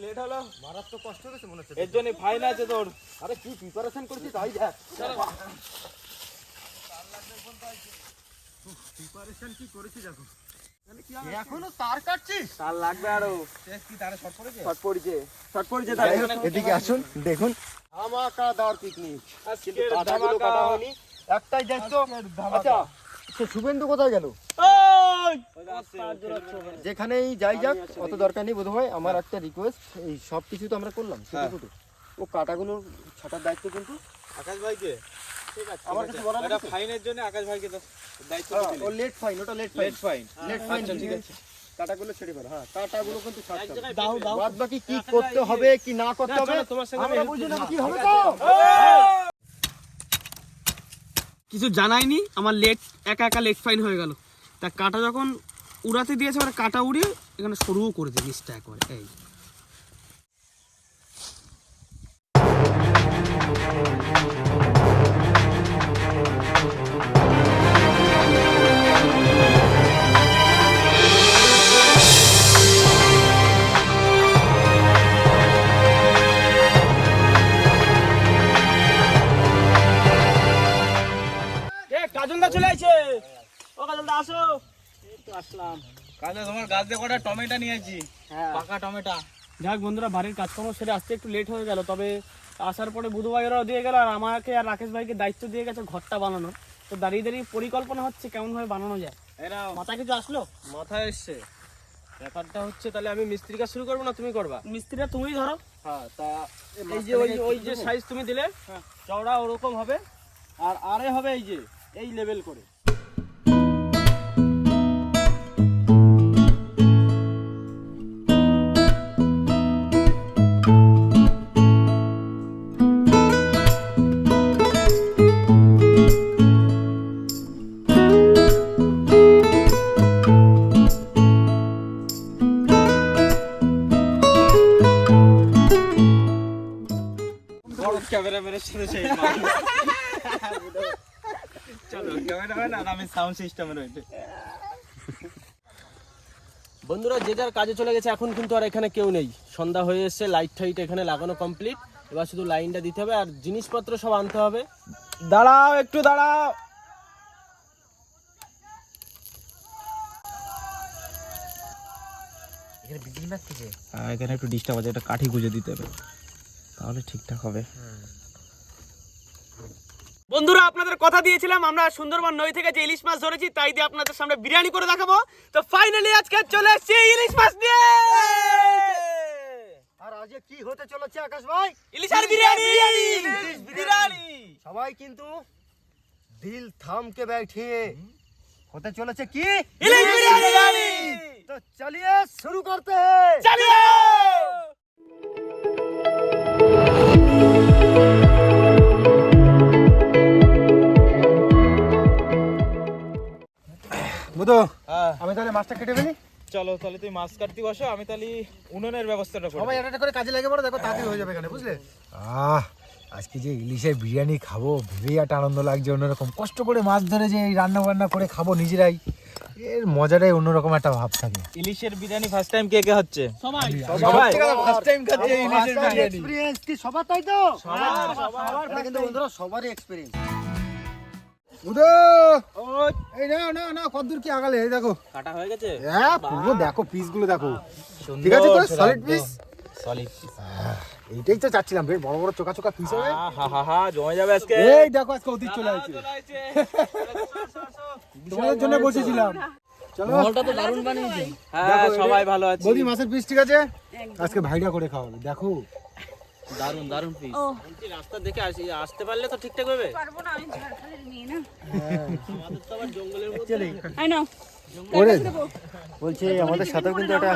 Late হলো, মারাত্মক কষ্ট হয়েছে মনে হচ্ছে। এর জন্য ফাইন আছে তোর। আরে কি প্রিপারেশন করছিস তাই দেখ। প্রিপারেশন কি করেছিস দেখো। এখনো তার কাটছিস? তার লাগবে আরো। কি তারে শর্ট পড়েছে? শর্ট পড়েছে তার। এদিকে আসুন দেখুন, ধামাকাদার পিকনিক। কিন্তু কাটাগুলো কাটা হয়নি, একটাই দায়িত্ব। আচ্ছা শুভেন্দু কোথায় গেল? যেখানেই যাই যাক অত দরকার নেই বোধ হয়। আমার একটা রিকোয়েস্ট, এই সব কিছু তো আমরা করলাম ছোট ছোট, ও কাটাগুলো ছাটার দায়িত্ব কিন্তু আকাশ ভাইকে। ঠিক আছে, আমার কিছু বলার এটা আছে? ফাইনের জন্য আকাশ ভাইকে তো দায়িত্ব দিলে। ও লেট ফাইন, ওটা লেট লেট ফাইন। ফাইন। আচ্ছা ঠিক আছে, কাটাগুলো ছেড়ে ফেলো। হ্যাঁ কাটাগুলো কিন্তু ছাড়তে হবে। দাও দাও। বাদ বাকি কি করতে হবে কি না করতে হবে তোমার সঙ্গে আমরা বুঝে নেব। কি হবে তো কিছু জানাইনি, আমার লেট একা লেট ফাইন হয়ে গেল। তা কাটা যখন উড়াতে দিয়েছে, মানে কাটা উড়িয়ে এখানে শুরুও করে দিয়ে নিচটা একবার। এই কাজলদা চলে আসছে। ও কাজলদা আসো। এই তো আসলাম। কাজে তোমার গাছ দিয়ে কটা টমেটো নিয়েছি, হ্যাঁ পাকা টমেটো। যাক বন্ধুরা, বাড়ির কাজকর্ম সেরে আসতে একটু লেট হয়ে গেল, তবে আসার পরে বুধু ভাইয়েরাও দিয়ে গেল, আর আমাকে আর রাকেশ ভাইকে দায়িত্ব দিয়ে গেছে ঘরটা বানানোর। তো দাঁড়িয়ে দাঁড়িয়ে পরিকল্পনা হচ্ছে কেমন ভাবে বানানো যায়। এরা মাথা কিছু আসলো? মাথায় এসছে। ব্যাপারটা হচ্ছে, তাহলে আমি মিস্ত্রি কাজ শুরু করবো না তুমি করবা? মিস্ত্রিটা তুমিই ধরো। হ্যাঁ, তা এই যে ওই যে সাইজ তুমি দিলে চওড়া ওরকম হবে, আর আরে হবে এই যে এই লেভেল করে। ক্যামেরাম্যানের সাথে সেই চলো ক্যামেরাম্যান আর আমি সাউন্ড সিস্টেমের ওইটা। বন্ধুরা যে যার কাজে চলে গেছে, এখন কিন্তু আর এখানে কেউ নেই। সন্ধ্যা হয়ে এসছে, লাইট টাইট এখানে লাগানো কমপ্লিট। এবার শুধু লাইনটা দিতে হবে আর জিনিসপত্র সব আনতে হবে। দাঁড়াও, একটু দাঁড়াও। এখানে বিজলি মারতেছে। হ্যাঁ, এখানে একটু ডিস্টার্ব আছে, একটা কাঠি গুঁজে দিতে হবে, তাহলে ঠিকঠাক হবে। বন্ধুরা আপনাদের কথা দিয়েছিলাম আমরা সুন্দরবন নদী থেকে যে ইলিশ মাছ ধরেছি তাই দিয়ে আপনাদের সামনে বিরিয়ানি করে দেখাবো। তো ফাইনালি আজকে চলে এসেছি ইলিশ মাছ নিয়ে। আর আজকে কি হতে চলেছে আকাশ ভাই? ইলিশ আর বিরিয়ানি। বিরিয়ানি। সবাই কিন্তু দিল থামকে बैठिए, হতে চলেছে কি? ইলিশ বিরিয়ানি। तो चलिए शुरू करते हैं। চলিয়ে বুধু, হ্যাঁ আমি তাহলে মাছটা কেটে ফেলি। চলো, তাহলে তুই মাছ কাটতে বসো, আমি তাহলে উনুনের ব্যবস্থাটা করব। সবাই একটা করে কাজে লেগে পড়ো, দেখো তাড়াতাড়ি হয়ে যাবে এখানে, বুঝলে? আজকে যে ইলিশের বিরিয়ানি খাবো ভেবেই একটা আনন্দ লাগছে অন্যরকম। কষ্ট করে মাছ ধরে যে এই রান্না বান্না করে খাবো নিজেরাই, এর মজাটাই অন্যরকম একটা ভাব থাকে। ইলিশের বিরিয়ানি ফার্স্ট টাইম কে কে হচ্ছে? সবাই সবাই ফার্স্ট টাইম খাচ্ছে ইলিশের বিরিয়ানি। এক্সপেরিয়েন্স কি সবার? তাই তো সবার এটা কিন্তু বন্ধুরা সবারই এক্সপেরিয়েন্স। বুধু, এই নাও নাও নাও, কতদূর কি আগালে? এই দেখো কাটা হয়ে গেছে। হ্যাঁ পুরো দেখো, পিসগুলো দেখো, ঠিক আছে তো? Solid piece, solid. এইটাই তো চাচ্ছিলাম, বেশ বড় বড় চোকা চোকা পিস হবে। হা হা হা, জমে যাবে আজকে। এই দেখো আজকে অতীত চলে আসছে, তোমাদের জন্য বসেছিলাম। চলো, মলটা তো দারুণ বানিয়েছে। হ্যাঁ, সবাই ভালো আছে। বৌদি মাছের পিস ঠিক আছে, আজকে ভাইরা করে খাওয়াবে। দেখো দারুণ দারুণ পিস। রাস্তা দেখে আসতে পারলে তো ঠিকঠাক হবে। পারবো না, আমি ঝাড়খালির মেয়ে না। আমাদের তো আবার জঙ্গলের মধ্যে। আই নাও ওরে বলছি আমাদের সাথেও কিন্তু একটা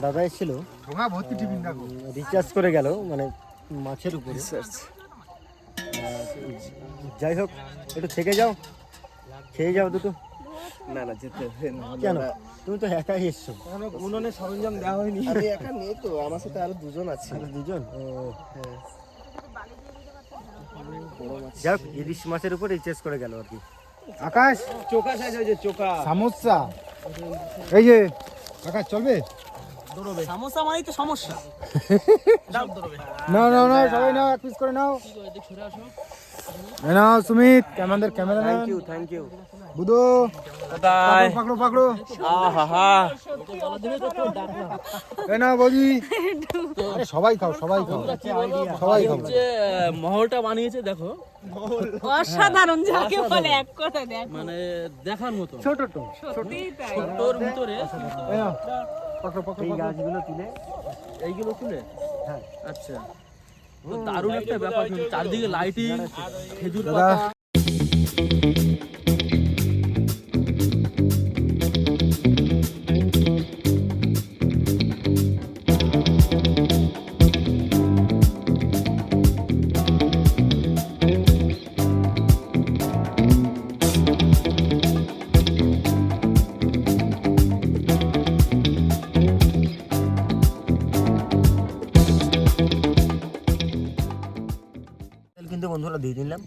দাদা এসেছিল, ঠোঙা ভর্তি টিফিন দেখো, রিচার্জ করে গেল মানে মাছের উপরে। যাই হোক, একটু থেকে যাও, খেয়ে যাও দুটো। না না, যেতে হবে না। কেন? তুমি তো একাই এসছো। উনুনের সরঞ্জাম দেওয়া হয়নি। আমি একা নেই তো, আমার সাথে আরো দুজন আছে। দুজন? ও হ্যাঁ। যাক, ইলিশ মাছের উপর রিচার্জ করে গেল আর কি। আকাশ, চোকা সাইজ হয়েছে, চোকা। সমস্যা এই যে আকাশ চলবে? সামোসা মানেই তো সমস্যা। নাও নাও নাও সবাই নাও, এক পিস করে নাও। নাও সুমিত, আমাদের ক্যামেরাম্যান। Thank you. বুধু কোথায়? পাকড়ো পাকড়ো। আহা এই নাও বৌদি। আরে সবাই খাও, সবাই খাও, সবাই খাও। মহলটা বানিয়েছে দেখো, অসাধারণ যাকে বলে এক কথা দেখ মানে দেখার মতো। ছোট তো সত্যিই তাই তোর ভিতরে এই নাও পাকড়ো পাকড়ো এই পাকড়ো। গাছগুলো তুলে, এইগুলো তুলে, হ্যাঁ আচ্ছা, তো দারুণ একটা ব্যাপার কিন্তু, চারদিকে লাইটিং, খেজুর দাদা পাতা। কিন্তু বন্ধুরা দিয়ে দিলাম।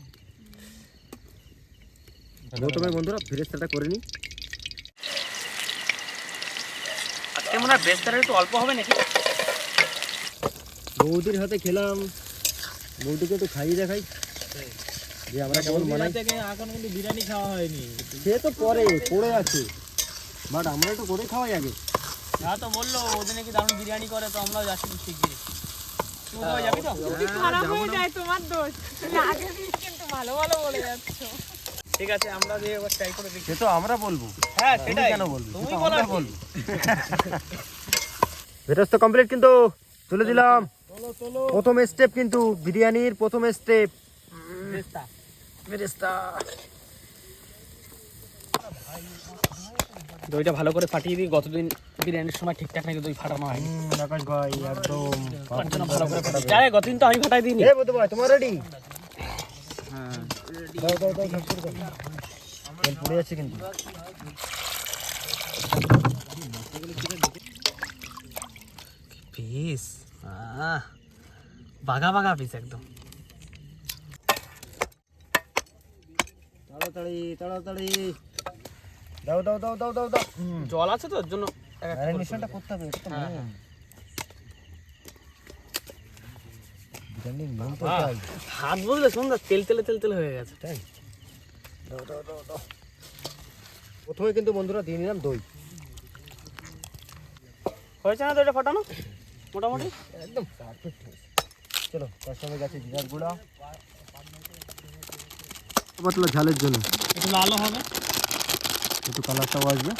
প্রথমে বন্ধুরা ফেরেস্তাটা করে নিই। আজকে মনে হয় বেস্তারের একটু অল্প হবে নাকি? বৌদির হাতে খেলাম, বৌদিকে একটু খাইয়ে দেখাই যে আমরা কেমন বানাই। এখন কিন্তু বিরিয়ানি খাওয়া হয়নি। সে তো পরে পড়ে আছে, বাট আমরা একটু করে খাওয়াই আগে। হ্যাঁ তো বললো ওদের নাকি দারুণ বিরিয়ানি করে, তো আমরাও যাচ্ছি শিগগিরই। তুই কোথাও যাবি তো? যদি খারাপ হয়ে যায় তোমার দোষ, তুমি আগে কিন্তু ভালো ভালো বলে যাচ্ছ। ঠিক আছে, আমরা দিয়ে একবার ট্রাই করে দেখি। সে তো আমরা বলবো, হ্যাঁ তুমি সেটাই, কেন বলবি? তুমি সে তো বলো আমরা আর কি। বলবো। ফেরস্তা কমপ্লিট কিন্তু তুলে দিলাম। প্রথম স্টেপ কিন্তু বিরিয়ানির প্রথম স্টেপ ফেরেস্তা। দইটা ভালো করে ফাটিয়ে দিই, গতদিন বিরিয়ানির সময় ঠিকঠাক নাকি দই ফাটানো হয়নি। আকাশ ভাই একদম তার জন্য ভালো করে ফাটাই। জানে গতদিন তো আমি ফাটাই দিইনি। এ বলতে ভাই তোমার রেডি? হ্যাঁ দাও দাও দাও, শুরু করো। তেল পড়ে যাচ্ছে কিন্তু। পিস বাঘা বাঘা পিস একদম। তাড়াতাড়ি তাড়াতাড়ি দাও দাও দাও দাও দাও দাও। জল আছে তো ওর জন্য ম্যারিনেশনটা করতে হবে, এটা তো হ্যাঁ, মেন। বিরিয়ানির মেন তো বাহ। এটাই। হাত বুঝলে সুন্দর তেল তেলে তেল তেলে হয়ে গেছে। তাই দাও দাও দাও দাও। প্রথমে কিন্তু বন্ধুরা দিয়ে নিলাম দই। হয়েছে না দইটা ফাটানো মোটামুটি? একদম পারফেক্ট হয়েছে। চলো তার সঙ্গে যাচ্ছে জিরার গুঁড়া, পাতলা ঝালের জন্য একটু লালও হবে। একটু কালারটাও আসবে,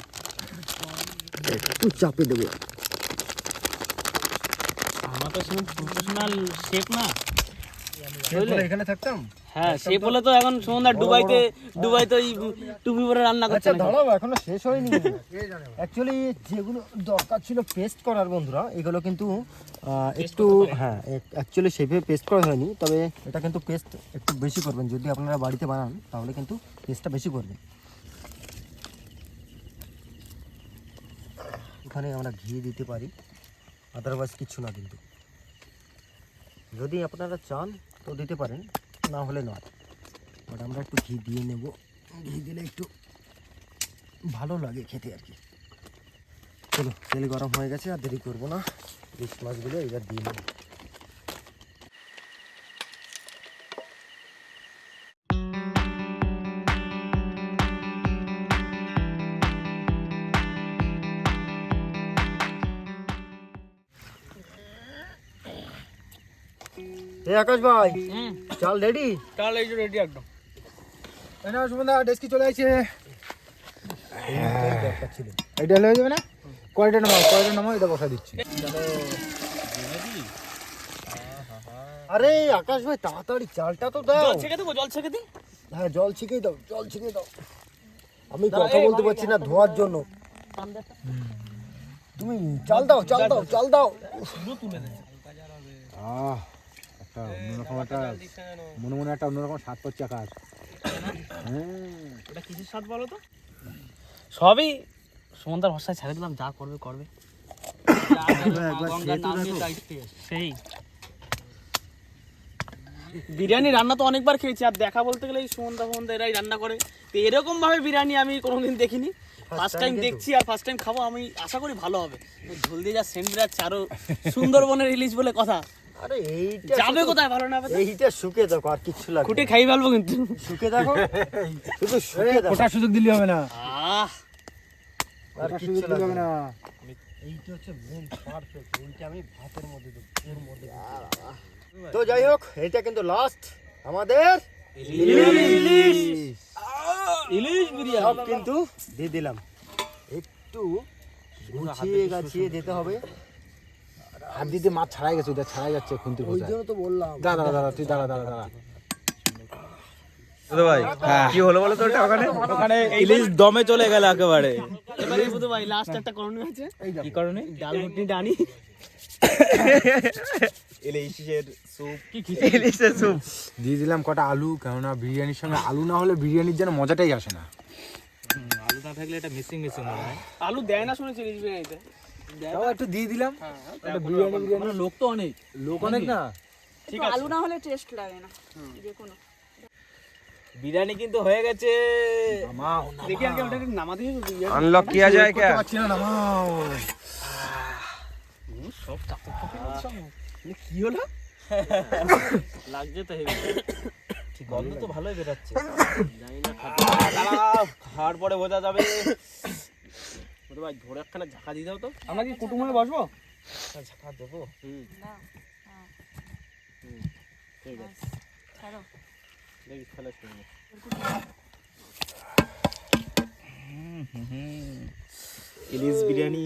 একটু চাপে দেবো। আমরা তো শুধু প্রফেশনাল শেফ না। এখানে থাকতাম। হ্যাঁ শেফ হলে তো এখন সুমনদা দুবাইতে ওই টুপি পরে রান্না করছে আচ্ছা নাকি? দাঁড়াও, এখনো শেষ হয়নি। অ্যাকচুয়ালি যেগুলো দরকার ছিল পেস্ট করার বন্ধুরা, এগুলো কিন্তু একটু হ্যাঁ অ্যাকচুয়ালি সেভাবে পেস্ট করা হয়নি, তবে এটা কিন্তু পেস্ট একটু বেশি করবেন যদি আপনারা বাড়িতে বানান, তাহলে কিন্তু পেস্টটা বেশি করবেন। এখানে আমরা ঘি দিতে পারি, আদারওয়াইজ কিছু না কিন্তু। যদি আপনারা চান তো দিতে পারেন, না হলে নয়, বাট আমরা একটু ঘি দিয়ে নেব। ঘি দিলে একটু ভালো লাগে খেতে আর কি। চলো তেল গরম হয়ে গেছে, আর দেরি করবো না, ইলিশ মাছগুলো এবার দিয়ে নেব। আকাশ ভাই চাল রেডি? তাহলে এই যে রেডি একদম। এই নাও সুমনদা, ডেস্কি চলে আসছে। দরকার ছিল। এটা হয়ে যাবে না? কয়টা নামাও, এটা বসা দিচ্ছি। আরে আকাশ ভাই তাড়াতাড়ি চালটা তো দাও। জল ছেঁকে দেবো, জল ছেঁকে দিই। হ্যাঁ জল ছিকেই দাও, জল ছিকেই দাও। আমি কথা বলতে পারছি না ধোয়ার জন্য। তুমি চাল দাও চাল দাও চাল দাও। একটা অন্যরকম একটা মনে মনে একটা অন্যরকম স্বাদ করছে আকাশ। এটা কিসের স্বাদ বলো তো? সবই সুমনদার ভরসায় ছেড়ে দিলাম, যা করবে করবে। গঙ্গার নাম নিয়ে দায়িত্বে সেই বিরিয়ানি রান্না তো অনেকবার খেয়েছি, আর দেখা বলতে গেলে এই সুমনদা এরাই রান্না করে। তো এরকম ভাবে বিরিয়ানি আমি কোনোদিন দেখিনি। ফার্স্ট টাইম দেখছি আর ফার্স্ট টাইম খাবো, আমি আশা করি ভালো হবে। ঝোল দিয়ে যা সেন্ট বেরাচ্ছে, আরো সুন্দরবনের ইলিশ বলে কথা, আরে এইটা যাবে কোথায় ভালো না হবে তো? এইটা শুকে দেখো, আর কিচ্ছু লাগবে খুঁটে খাই ফেলবো কিন্তু। শুকে দেখো, শুধু শুকে দেখো, ওটার সুযোগ দিলে হবে না, আহ আর ওটার কিচ্ছু সুযোগ দিলে হবে লাগবে না। না। এইটা হচ্ছে মেন পারফেক্ট, এইটা আমি ভাতের মধ্যে দেব, এর মধ্যে দেব। তো যাই হোক, এটা কিন্তু লাস্ট আমাদের ইলিশ বিরিয়ানি সব কিন্তু দিয়ে দিলাম। একটু গুছিয়ে গাছিয়ে দিতে হবে। হাত দিতে মাছ ছাড়াই গেছে, ওটা ছাড়াই যাচ্ছে খুন্তি ওই জন্য তো বললাম। দাঁড়া দাঁড়া তুই দাঁড়া দাঁড়া দাঁড়া। ভাই কি হলো বলো তো, ওটা ওখানে ওখানে ইলিশ দমে চলে গেল একেবারে। এবারে বুধ ভাই লাস্ট একটা করণীয় আছে। কি কারণে? ডাল মুটনি ডানি ইলিশের স্যুপ, ইলিশের স্যুপ দিয়ে দিলাম কটা আলু, কেননা বিরিয়ানির সঙ্গে আলু না হলে বিরিয়ানির যেন মজাটাই আসে না। আলু না থাকলে এটা মিসিং মিসিং মনে হয়। আলু দেয় না শুনেছি ইলিশ বিরিয়ানিতে। তাও একটু দিয়ে দিলাম, একটা বিরিয়ানি লোক তো অনেক, লোক অনেক না। ঠিক আছে, আলু না হলে টেস্ট লাগে না যে কোনো। বিরিয়ানি কিন্তু হয়ে গেছে। দেখি আগে ওটাকে নামা দিয়ে আনলক কিয়া যায় কে? পাচ্ছি না, নামাও। সব চাপতে কি হলো? লাগছে তো হেভি, ঠিক গন্ধ তো ভালোই বেরাচ্ছে। জানি না খাওয়ার পরে বোঝা যাবে। বুধ ভাই ধরে একখানা ঝাঁকা দিয়ে দাও তো। আমরা কি কুটুম হয়ে বসবো? ঝাঁকা দেবো। ঠিক আছে, ছাড়ো। দেখি খেলা শুরু। ইলিশ বিরিয়ানি।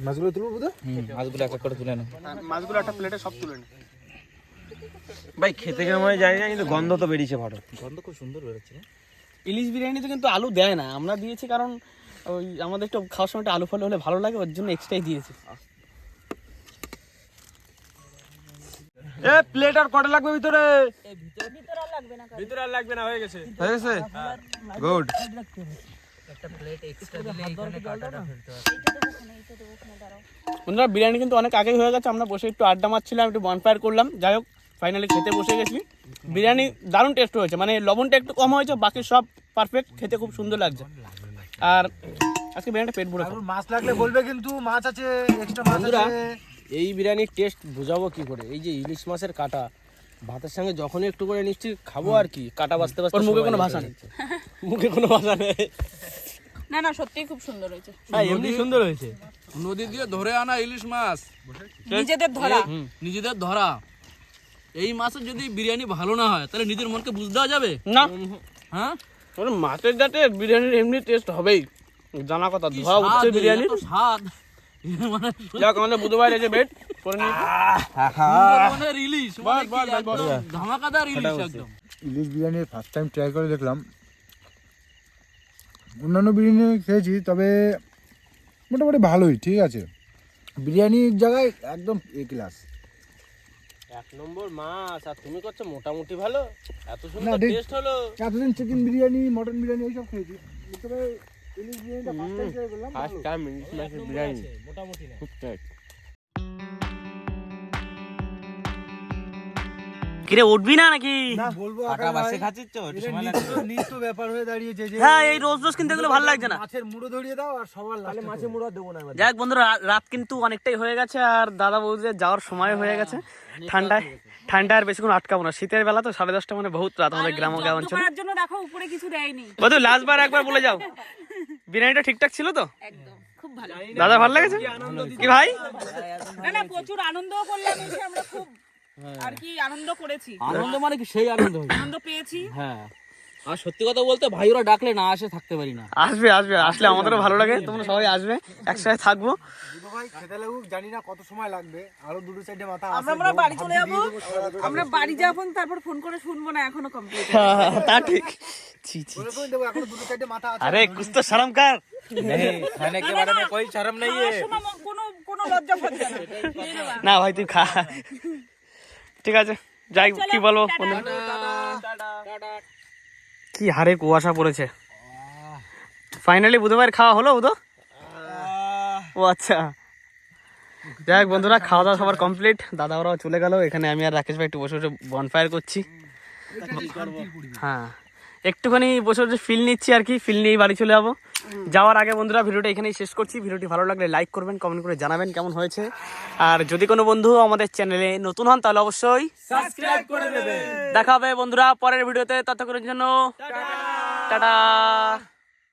মাছগুলো তুলবো বুঝা? মাছগুলো এক এক করে তুলে নাও মাছগুলো একটা প্লেটে সব তুলে নে। ভাই। খেতে কেমন হয় জানি না, কিন্তু গন্ধ তো বেরিয়েছে ভালো, গন্ধ খুব সুন্দর বেরোচ্ছে। ইলিশ বিরিয়ানিতে কিন্তু আলু দেয় না, আমরা দিয়েছি কারণ ওই আমাদের একটু খাওয়ার সময় আলু ফালু হলে ভালো লাগে, ওর জন্য এক্সট্রাই দিয়েছি। এ প্লেট আর কটা লাগবে ভিতরে? ভিতরে আর লাগবে না, ভিতরে আর লাগবে না, হয়ে গেছে। হয়ে গেছে, গুড। বন্ধুরা বিরিয়ানি কিন্তু অনেক আগেই হয়ে গেছে, আমরা বসে একটু আড্ডা মারছিলাম, একটু বনফায়ার করলাম। যাই হোক ফাইনালি খেতে বসে গেছি। বিরিয়ানি দারুণ টেস্ট হয়েছে, মানে লবণটা একটু কম হয়েছে, বাকি সব পারফেক্ট, খেতে খুব সুন্দর লাগছে। আর আজকে বিরিয়ানিটা পেট ভরে খাবো। মাছ লাগলে বলবে কিন্তু, মাছ আছে, এক্সট্রা মাছ বন্ধুরা, আছে। এই বিরিয়ানির টেস্ট বোঝাবো কি করে? এই যে ইলিশ মাছের কাটা ভাতের সঙ্গে যখনই একটু করে নিশ্চয়ই খাবো আর কি, কাটা বাঁচতে বাঁচতে ওর মুখে সময় কোনো লেগে ভাষা নেই। যাচ্ছে। মুখে কোনো ভাষা নেই। না না সত্যিই খুব সুন্দর হয়েছে, হ্যাঁ এমনি সুন্দর হয়েছে। নদী দিয়ে ধরে আনা ইলিশ মাছ, নিজেদের ধরা। নিজেদের ধরা। এই মাছের যদি বিরিয়ানি ভালো না হয় তাহলে নিজের মনকে বুঝ দেওয়া যাবে? না হ্যাঁ, ওর মাছের যাতে বিরিয়ানির এমনি টেস্ট হবেই, জানা কথা। কি ধোয়া উঠছে স্বাদ, বিরিয়ানি। এত স্বাদ। মানে যাক আমাদের বুধবার এসে বেড করে নিই। সুন্দরবনের ইলিশ মানে কি একদম ধামাকাদার ইলিশ একদম। ইলিশ বিরিয়ানি ফার্স্ট টাইম ট্রাই করে দেখলাম। অন্যান্য বিরিয়ানি খেয়েছি, তবে মোটামুটি ভালোই, ঠিক আছে। বিরিয়ানির জায়গায় একদম এ ক্লাস। এক নম্বর মাছ, আর তুমি করছো মোটামুটি ভালো। এত সুন্দর ঠিক। টেস্ট হলো। এতদিন চিকেন বিরিয়ানি, মটন বিরিয়ানি এইসব খেয়েছি, তবে ইলিশ বিরিয়ানিটা ফার্স্ট টাইম ট্রাই করলাম, ভালো। টাইম ইলিশ মাছের বিরিয়ানি মোটামুটি না, খুব টেস্ট। কিরে উঠবি না নাকি? না বলবো আকার ভাই, খাচ্ছিস তো এটা নিত্য ব্যাপার হয়ে দাঁড়িয়েছে যে হ্যাঁ এই রোজ রোজ কিন্তু এগুলো ভালো লাগছে না। মাছের মুড়ো ধরিয়ে দাও আর সবার লাস্টে মাছের মুড়ো দেবো না। যাক বন্ধুরা, রাত কিন্তু অনেকটাই হয়ে গেছে আর দাদা বৌদিদের যাওয়ার সময় হয়ে গেছে। ঠান্ডায় আর বেশিক্ষণ আটকাবো না, শীতের বেলা তো 10:30 মানে বহুত রাত আমাদের গ্রাম অঞ্চলে। করার জন্য দেখো উপরে কিছু দেয়নি। বধু লাস্টবার একবার বলে যাও, বিরিয়ানিটা ঠিকঠাক ছিল তো? একদম খুব ভালো। দাদা ভালো লেগেছে কি ভাই? না না প্রচুর আনন্দও করলাম, এসে আমরা খুব আর কি আনন্দ করেছি, আনন্দ মানে কি সেই আনন্দ হয়েছে। আনন্দ পেয়েছি। হ্যাঁ, আর সত্যি কথা বলতে ভাই ওরা ডাকলে না আসে থাকতে পারি না। আসবে আসলে আমাদেরও ভালো লাগে, তোমরা সবাই আসবে, একসাথে থাকবো। দুটো ভাই খেতে লাগুক, জানি না কত সময় লাগবে, আরো দুটো সাইডে মাথা আমরা বাড়ি চলে যাবো, আমরা বাড়ি যাবো, তারপর ফোন করে শুনবো না এখনো কমপ্লিট। তা ঠিক। দেবো, এখনো দুটো সাইডে মাথা আছে। আরে কুছ তো শরম কর। খানে के बारे में कोई शर्म नहीं है। কোনো লজ্জা ফজ্জা না। না ভাই তুই খা, ঠিক আছে। যাই কি বলবো, কি হারে কুয়াশা পড়েছে। ফাইনালি বুধবার খাওয়া হলো বুধ? ও আচ্ছা, যাই হোক বন্ধুরা, খাওয়া দাওয়া সবার কমপ্লিট, দাদা ওরাও চলে গেল। এখানে আমি আর রাকেশ ভাই একটু বসে বসে বনফায়ার করছি। হ্যাঁ একটুখানি বসে বসে ফিল নিচ্ছি আর কি, ফিল নিয়েই বাড়ি চলে যাবো। যাওয়ার আগে বন্ধুরা ভিডিওটা এখানেই শেষ করছি। ভিডিওটি ভালো লাগলে লাইক করবেন, কমেন্ট করে জানাবেন কেমন হয়েছে। আর যদি কোনো বন্ধু আমাদের চ্যানেলে নতুন হন তাহলে অবশ্যই সাবস্ক্রাইব করে দেবে। দেখা হবে বন্ধুরা পরের ভিডিওতে। ততক্ষণের জন্য টাটা।